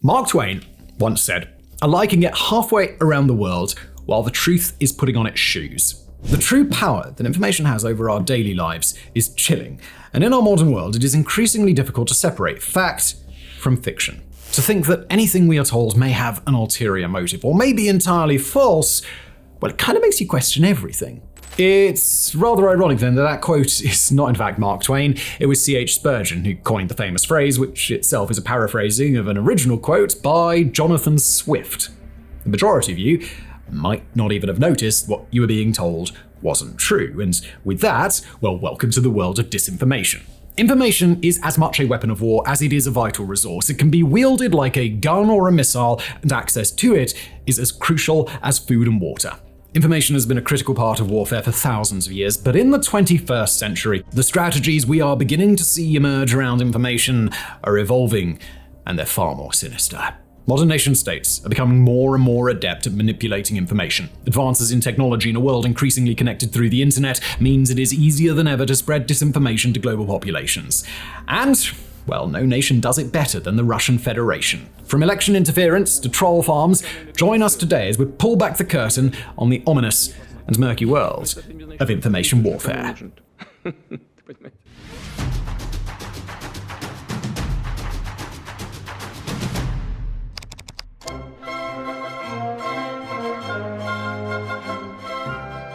Mark Twain once said, "I like and get halfway around the world while the truth is putting on its shoes." The true power that information has over our daily lives is chilling, and in our modern world it is increasingly difficult to separate fact from fiction. To think that anything we are told may have an ulterior motive or may be entirely false, well, it kind of makes you question everything. It's rather ironic then that quote is not in fact Mark Twain. It was C.H. Spurgeon who coined the famous phrase, which itself is a paraphrasing of an original quote by Jonathan Swift. The majority of you might not even have noticed what you were being told wasn't true, and with that, well, welcome to the world of disinformation. Information is as much a weapon of war as it is a vital resource. It can be wielded like a gun or a missile, and access to it is as crucial as food and water. Information has been a critical part of warfare for thousands of years, but in the 21st century, the strategies we are beginning to see emerge around information are evolving, and they're far more sinister. Modern nation-states are becoming more and more adept at manipulating information. Advances in technology in a world increasingly connected through the internet means it is easier than ever to spread disinformation to global populations. And, well, no nation does it better than the Russian Federation. From election interference to troll farms, join us today as we pull back the curtain on the ominous and murky world of information warfare.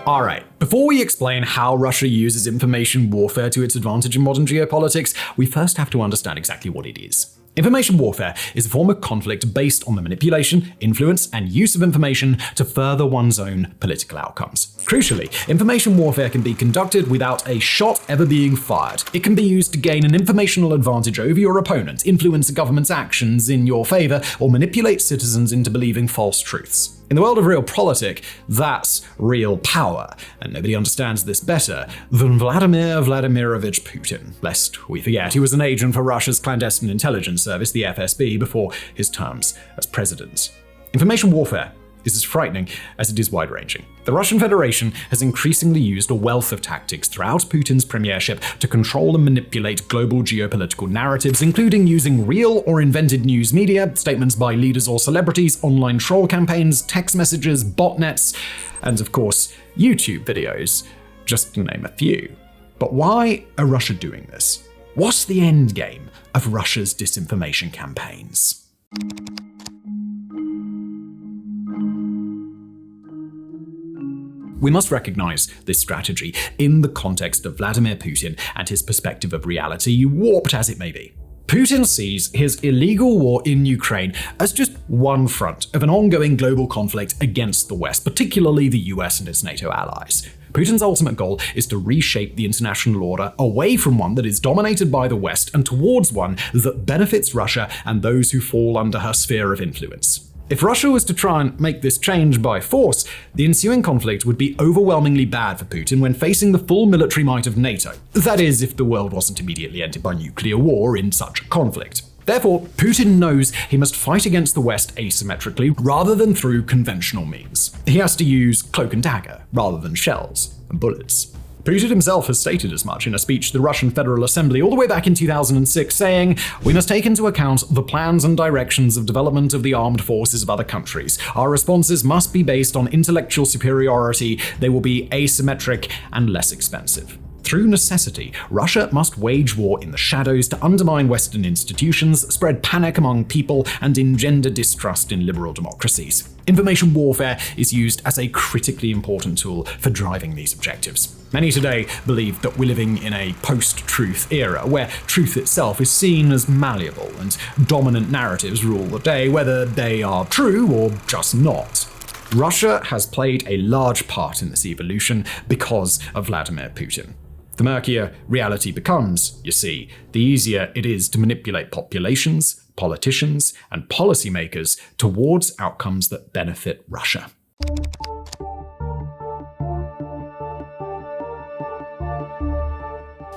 Alright, before we explain how Russia uses information warfare to its advantage in modern geopolitics, we first have to understand exactly what it is. Information warfare is a form of conflict based on the manipulation, influence, and use of information to further one's own political outcomes. Crucially, information warfare can be conducted without a shot ever being fired. It can be used to gain an informational advantage over your opponent, influence a government's actions in your favor, or manipulate citizens into believing false truths. In the world of realpolitik, that's real power, and nobody understands this better than Vladimir Vladimirovich Putin. Lest we forget, he was an agent for Russia's clandestine intelligence service, the FSB, before his terms as president. Information warfare is as frightening as it is wide-ranging. The Russian Federation has increasingly used a wealth of tactics throughout Putin's premiership to control and manipulate global geopolitical narratives, including using real or invented news media, statements by leaders or celebrities, online troll campaigns, text messages, botnets, and of course, YouTube videos, just to name a few. But why are Russia doing this? What's the end game of Russia's disinformation campaigns? We must recognize this strategy in the context of Vladimir Putin and his perspective of reality, warped as it may be. Putin sees his illegal war in Ukraine as just one front of an ongoing global conflict against the West, particularly the US and its NATO allies. Putin's ultimate goal is to reshape the international order away from one that is dominated by the West and towards one that benefits Russia and those who fall under her sphere of influence. If Russia was to try and make this change by force, the ensuing conflict would be overwhelmingly bad for Putin when facing the full military might of NATO. That is, if the world wasn't immediately entered by nuclear war in such a conflict. Therefore, Putin knows he must fight against the West asymmetrically rather than through conventional means. He has to use cloak and dagger rather than shells and bullets. Putin himself has stated as much in a speech to the Russian Federal Assembly all the way back in 2006, saying, "We must take into account the plans and directions of development of the armed forces of other countries. Our responses must be based on intellectual superiority. They will be asymmetric and less expensive." Through necessity, Russia must wage war in the shadows to undermine Western institutions, spread panic among people, and engender distrust in liberal democracies. Information warfare is used as a critically important tool for driving these objectives. Many today believe that we're living in a post-truth era, where truth itself is seen as malleable and dominant narratives rule the day, whether they are true or just not. Russia has played a large part in this evolution because of Vladimir Putin. The murkier reality becomes, you see, the easier it is to manipulate populations, politicians, and policymakers towards outcomes that benefit Russia.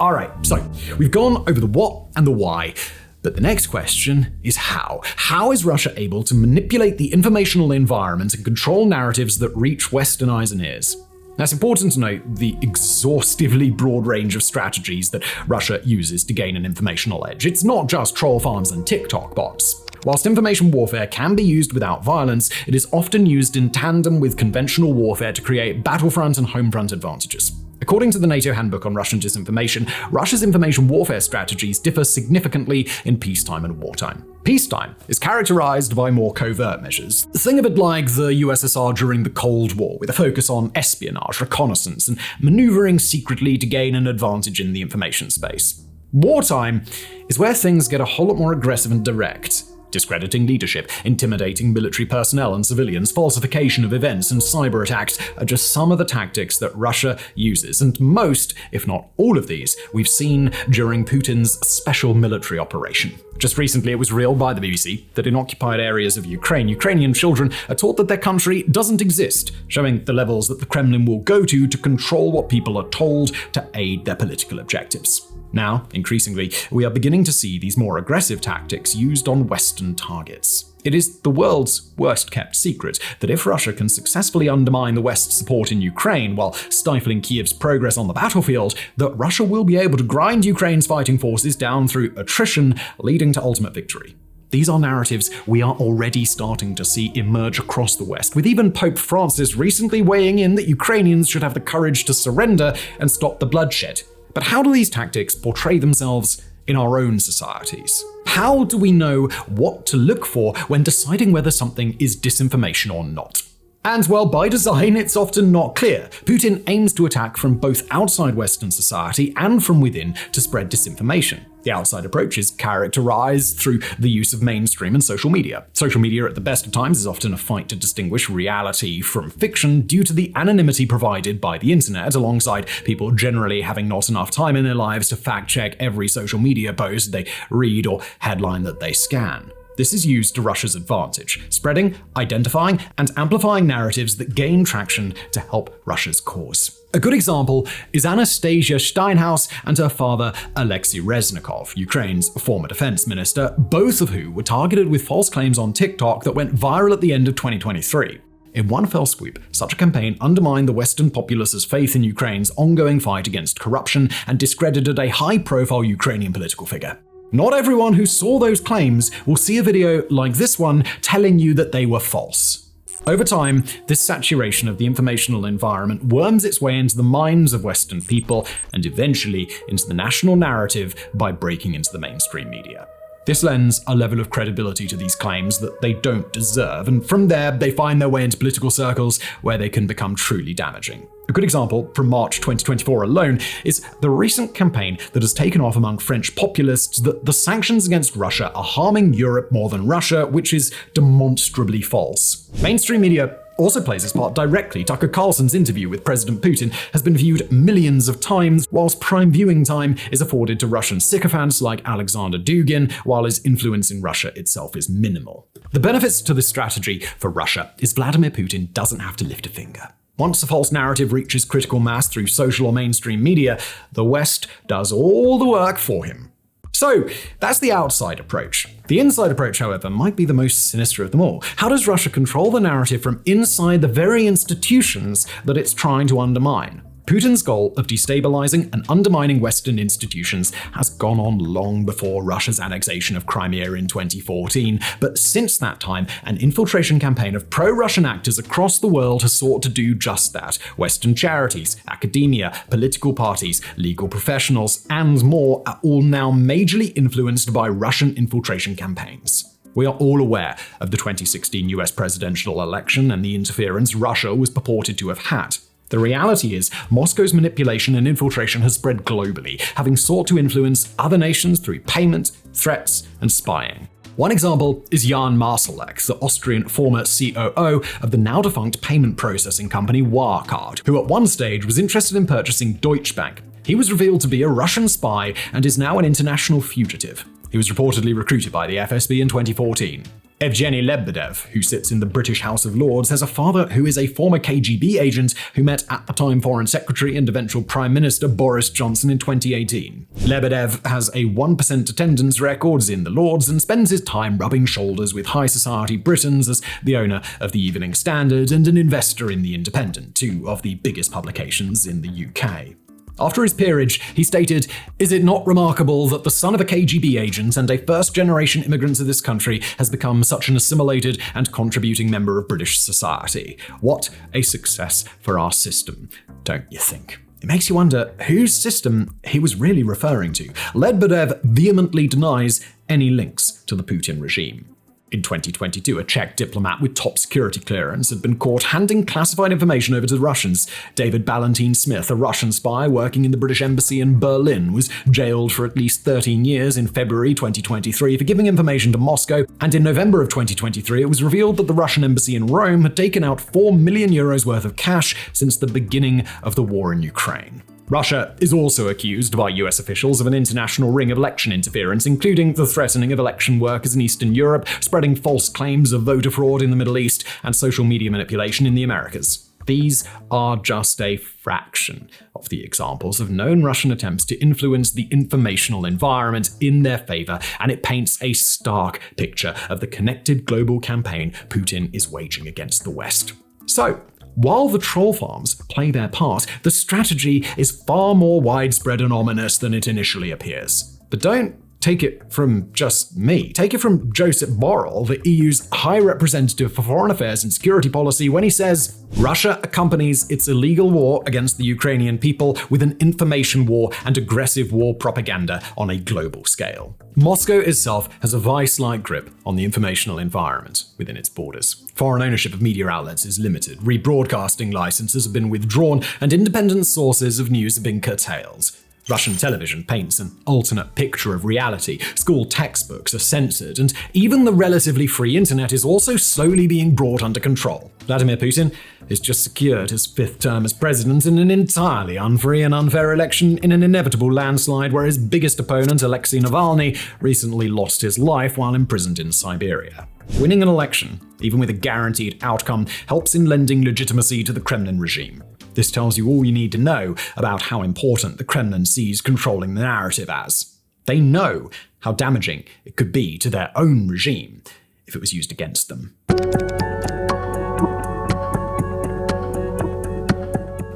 Alright, so we've gone over the what and the why, but the next question is how. How is Russia able to manipulate the informational environment and control narratives that reach Western eyes and ears? Now, it's important to note the exhaustively broad range of strategies that Russia uses to gain an informational edge. It's not just troll farms and TikTok bots. Whilst information warfare can be used without violence, it is often used in tandem with conventional warfare to create battlefront and homefront advantages. According to the NATO Handbook on Russian Disinformation, Russia's information warfare strategies differ significantly in peacetime and wartime. Peacetime is characterized by more covert measures. Think of it like the USSR during the Cold War, with a focus on espionage, reconnaissance, and maneuvering secretly to gain an advantage in the information space. Wartime is where things get a whole lot more aggressive and direct. Discrediting leadership, intimidating military personnel and civilians, falsification of events, and cyber attacks are just some of the tactics that Russia uses, and most, if not all of these, we've seen during Putin's special military operation. Just recently, it was revealed by the BBC that in occupied areas of Ukraine, Ukrainian children are taught that their country doesn't exist, showing the levels that the Kremlin will go to control what people are told to aid their political objectives. Now, increasingly, we are beginning to see these more aggressive tactics used on Western targets. It is the world's worst-kept secret that if Russia can successfully undermine the West's support in Ukraine while stifling Kiev's progress on the battlefield, that Russia will be able to grind Ukraine's fighting forces down through attrition, leading to ultimate victory. These are narratives we are already starting to see emerge across the West, with even Pope Francis recently weighing in that Ukrainians should have the courage to surrender and stop the bloodshed. But how do these tactics portray themselves in our own societies? How do we know what to look for when deciding whether something is disinformation or not? And well, by design, it's often not clear. Putin aims to attack from both outside Western society and from within to spread disinformation. The outside approach is characterized through the use of mainstream and social media. Social media at the best of times is often a fight to distinguish reality from fiction due to the anonymity provided by the internet, alongside people generally having not enough time in their lives to fact-check every social media post they read or headline that they scan. This is used to Russia's advantage, spreading, identifying, and amplifying narratives that gain traction to help Russia's cause. A good example is Anastasia Steinhaus and her father Alexei Reznikov, Ukraine's former defense minister, both of who were targeted with false claims on TikTok that went viral at the end of 2023. In one fell swoop, such a campaign undermined the Western populace's faith in Ukraine's ongoing fight against corruption and discredited a high-profile Ukrainian political figure. Not everyone who saw those claims will see a video like this one telling you that they were false. Over time, this saturation of the informational environment worms its way into the minds of Western people and eventually into the national narrative by breaking into the mainstream media. This lends a level of credibility to these claims that they don't deserve, and from there, they find their way into political circles where they can become truly damaging. A good example from March 2024 alone is the recent campaign that has taken off among French populists that the sanctions against Russia are harming Europe more than Russia, which is demonstrably false. Mainstream media also plays its part directly. Tucker Carlson's interview with President Putin has been viewed millions of times, whilst prime viewing time is afforded to Russian sycophants like Alexander Dugin, while his influence in Russia itself is minimal. The benefits to this strategy for Russia is Vladimir Putin doesn't have to lift a finger. Once a false narrative reaches critical mass through social or mainstream media, the West does all the work for him. So, that's the outside approach. The inside approach, however, might be the most sinister of them all. How does Russia control the narrative from inside the very institutions that it's trying to undermine? Putin's goal of destabilizing and undermining Western institutions has gone on long before Russia's annexation of Crimea in 2014, but since that time, an infiltration campaign of pro-Russian actors across the world has sought to do just that. Western charities, academia, political parties, legal professionals, and more are all now majorly influenced by Russian infiltration campaigns. We are all aware of the 2016 US presidential election and the interference Russia was purported to have had. The reality is, Moscow's manipulation and infiltration has spread globally, having sought to influence other nations through payment, threats, and spying. One example is Jan Marsalek, the Austrian former COO of the now-defunct payment processing company Wirecard, who at one stage was interested in purchasing Deutsche Bank. He was revealed to be a Russian spy and is now an international fugitive. He was reportedly recruited by the FSB in 2014. Evgeny Lebedev, who sits in the British House of Lords, has a father who is a former KGB agent who met at the time Foreign Secretary and eventual Prime Minister Boris Johnson in 2018. Lebedev has a 1% attendance record in the Lords and spends his time rubbing shoulders with high society Britons as the owner of the Evening Standard and an investor in The Independent, two of the biggest publications in the UK. After his peerage, he stated, "Is it not remarkable that the son of a KGB agent and a first-generation immigrant to this country has become such an assimilated and contributing member of British society? What a success for our system, don't you think?" It makes you wonder whose system he was really referring to. Ledbedev vehemently denies any links to the Putin regime. In 2022, a Czech diplomat with top security clearance had been caught handing classified information over to the Russians. David Ballantine Smith, a Russian spy working in the British embassy in Berlin, was jailed for at least 13 years in February 2023 for giving information to Moscow, and in November of 2023 it was revealed that the Russian embassy in Rome had taken out €4 million worth of cash since the beginning of the war in Ukraine. Russia is also accused by US officials of an international ring of election interference, including the threatening of election workers in Eastern Europe, spreading false claims of voter fraud in the Middle East, and social media manipulation in the Americas. These are just a fraction of the examples of known Russian attempts to influence the informational environment in their favor, and it paints a stark picture of the connected global campaign Putin is waging against the West. So, while the troll farms play their part, the strategy is far more widespread and ominous than it initially appears. But don't take it from just me. Take it from Joseph Borrell, the EU's High Representative for Foreign Affairs and Security Policy, when he says, "Russia accompanies its illegal war against the Ukrainian people with an information war and aggressive war propaganda on a global scale." Moscow itself has a vice-like grip on the informational environment within its borders. Foreign ownership of media outlets is limited, rebroadcasting licenses have been withdrawn, and independent sources of news have been curtailed. Russian television paints an alternate picture of reality, school textbooks are censored, and even the relatively free internet is also slowly being brought under control. Vladimir Putin has just secured his fifth term as president in an entirely unfree and unfair election in an inevitable landslide where his biggest opponent, Alexei Navalny, recently lost his life while imprisoned in Siberia. Winning an election, even with a guaranteed outcome, helps in lending legitimacy to the Kremlin regime. This tells you all you need to know about how important the Kremlin sees controlling the narrative as. They know how damaging it could be to their own regime if it was used against them.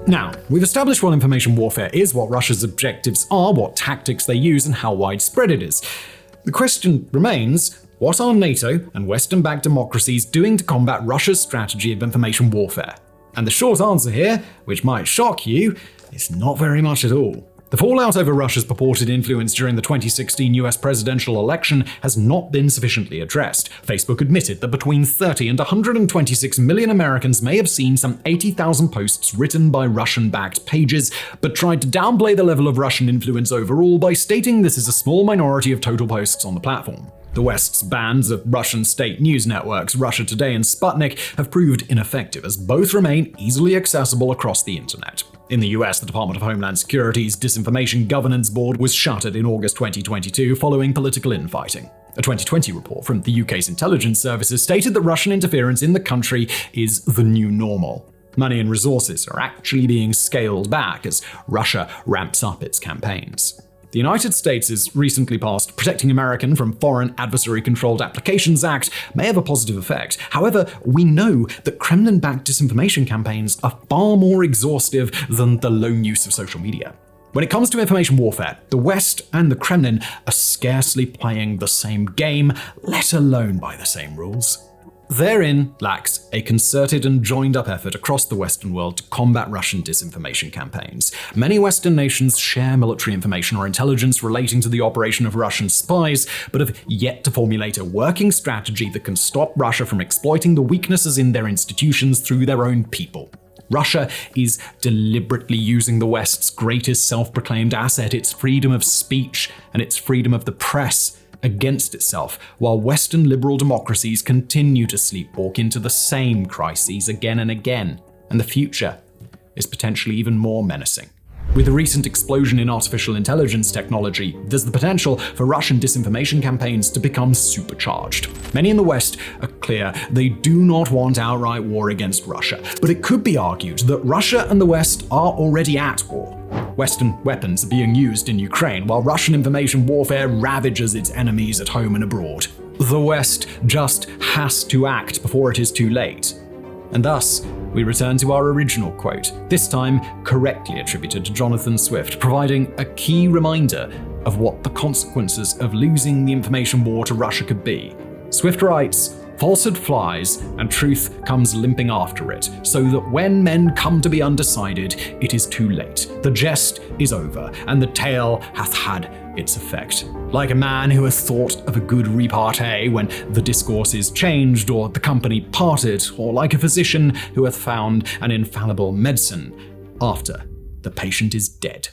Now, we've established what information warfare is, what Russia's objectives are, what tactics they use, and how widespread it is. The question remains, what are NATO and Western-backed democracies doing to combat Russia's strategy of information warfare? And the short answer here, which might shock you, is not very much at all. The fallout over Russia's purported influence during the 2016 US presidential election has not been sufficiently addressed. Facebook admitted that between 30 and 126 million Americans may have seen some 80,000 posts written by Russian-backed pages, but tried to downplay the level of Russian influence overall by stating this is a small minority of total posts on the platform. The West's bans of Russian state news networks, Russia Today and Sputnik, have proved ineffective as both remain easily accessible across the internet. In the US, the Department of Homeland Security's Disinformation Governance Board was shuttered in August 2022 following political infighting. A 2020 report from the UK's intelligence services stated that Russian interference in the country is the new normal. Money and resources are actually being scaled back as Russia ramps up its campaigns. The United States' recently passed Protecting American from Foreign Adversary-Controlled Applications Act may have a positive effect. However, we know that Kremlin-backed disinformation campaigns are far more exhaustive than the lone use of social media. When it comes to information warfare, the West and the Kremlin are scarcely playing the same game, let alone by the same rules. Therein lacks a concerted and joined-up effort across the Western world to combat Russian disinformation campaigns. Many Western nations share military information or intelligence relating to the operation of Russian spies, but have yet to formulate a working strategy that can stop Russia from exploiting the weaknesses in their institutions through their own people. Russia is deliberately using the West's greatest self-proclaimed asset, its freedom of speech and its freedom of the press, against itself, while Western liberal democracies continue to sleepwalk into the same crises again and again, and the future is potentially even more menacing. With the recent explosion in artificial intelligence technology, there's the potential for Russian disinformation campaigns to become supercharged. Many in the West are clear they do not want outright war against Russia, but it could be argued that Russia and the West are already at war. Western weapons are being used in Ukraine, while Russian information warfare ravages its enemies at home and abroad. The West just has to act before it is too late. And thus, we return to our original quote, this time correctly attributed to Jonathan Swift, providing a key reminder of what the consequences of losing the information war to Russia could be. Swift writes, "Falsehood flies, and truth comes limping after it, so that when men come to be undecided, it is too late. The jest is over, and the tale hath had its effect. Like a man who hath thought of a good repartee when the discourse is changed or the company parted, or like a physician who hath found an infallible medicine after the patient is dead."